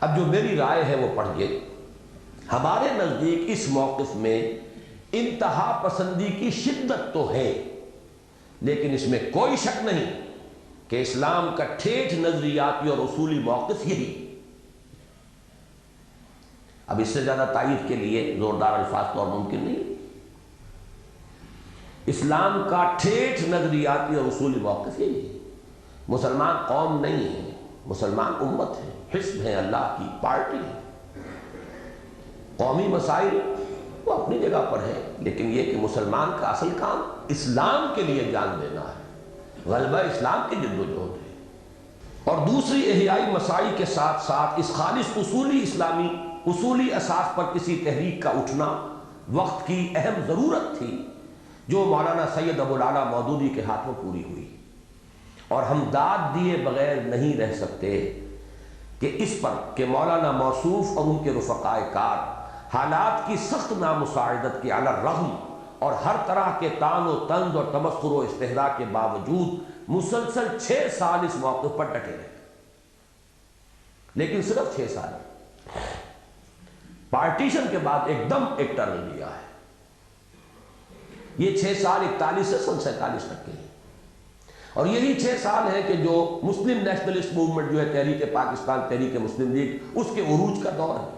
اب جو میری رائے ہے وہ پڑھیے۔ ہمارے نزدیک اس موقف میں انتہا پسندی کی شدت تو ہے، لیکن اس میں کوئی شک نہیں کہ اسلام کا ٹھیٹھ نظریاتی اور اصولی موقف یہی۔ اب اس سے زیادہ تائید کے لیے زوردار الفاظ تو اور ممکن نہیں۔ اسلام کا ٹھیٹھ نظریاتی اور اصولی موقف یہی ہے۔ مسلمان قوم نہیں ہے، مسلمان امت ہے، حزب ہے، اللہ کی پارٹی ہے۔ قومی مسائل وہ اپنی جگہ پر ہے، لیکن یہ کہ مسلمان کا اصل کام اسلام کے لیے جان دینا ہے، غلبہ اسلام کی جد و جہد ہے۔ اور دوسری احیائی مسائل کے ساتھ ساتھ اس خالص اصولی اسلامی اصولی اساس پر کسی تحریک کا اٹھنا وقت کی اہم ضرورت تھی، جو مولانا سید ابو الاعلیٰ مودودی کے ہاتھوں پوری ہوئی۔ اور ہم داد دیے بغیر نہیں رہ سکتے کہ اس پر کہ مولانا موصوف اور ان کے رفقائے کار حالات کی سخت نامساعدت کے علی الرغم اور ہر طرح کے طعن و طنز اور تمسخر و استہزاء کے باوجود مسلسل 6 سال اس موقف پر ڈٹے رہے، لیکن صرف 6 سال۔ پارٹیشن کے بعد ایک دم ایک ٹرن لیا ہے۔ یہ 6 سال 41 سے 47 تک کے ہیں، اور یہی 6 سال ہیں کہ جو مسلم نیشنلسٹ موومنٹ جو ہے تحریک پاکستان، تحریک مسلم لیگ، اس کے عروج کا دور ہے۔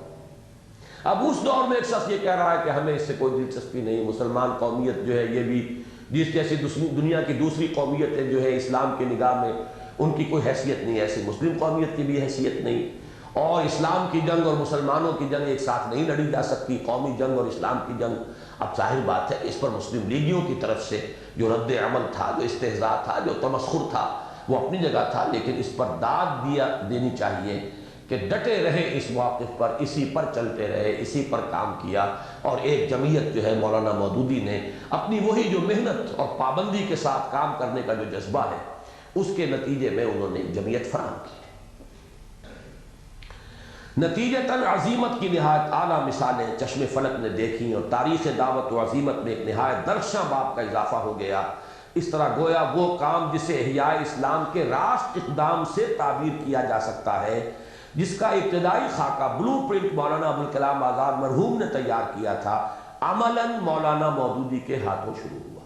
اب اس دور میں ایک شخص یہ کہہ رہا ہے کہ ہمیں اس سے کوئی دلچسپی نہیں، مسلمان قومیت جو ہے یہ بھی جس جیسی دنیا کی دوسری قومیتیں جو ہے اسلام کی نگاہ میں ان کی کوئی حیثیت نہیں، ایسی مسلم قومیت کی بھی حیثیت نہیں، اور اسلام کی جنگ اور مسلمانوں کی جنگ ایک ساتھ نہیں لڑی جا سکتی، قومی جنگ اور اسلام کی جنگ۔ اب ظاہر بات ہے کہ اس پر مسلم لیگیوں کی طرف سے جو رد عمل تھا، جو استہزاء تھا، جو تمسخر تھا، وہ اپنی جگہ تھا، لیکن اس پر داد دینی چاہیے کہ ڈٹے رہے اس موقف پر، اسی پر چلتے رہے، اسی پر کام کیا، اور ایک جمعیت جو ہے مولانا مودودی نے اپنی وہی جو محنت اور پابندی کے ساتھ کام کرنے کا جو جذبہ ہے، اس کے نتیجے میں انہوں نے جمعیت فراہم کی۔ نتیجتاً عزیمت کی نہایت اعلیٰ مثالیں چشم فلک نے دیکھیں، اور تاریخ دعوت و عزیمت میں ایک نہایت درخشاں باب کا اضافہ ہو گیا۔ اس طرح گویا وہ کام جسے احیاء اسلام کے راست اقدام سے تعبیر کیا جا سکتا ہے، جس کا ابتدائی خاکہ بلو پرنٹ مولانا ابوالکلام آزاد مرحوم نے تیار کیا تھا، عملاً مولانا مودودی کے ہاتھوں شروع ہوا۔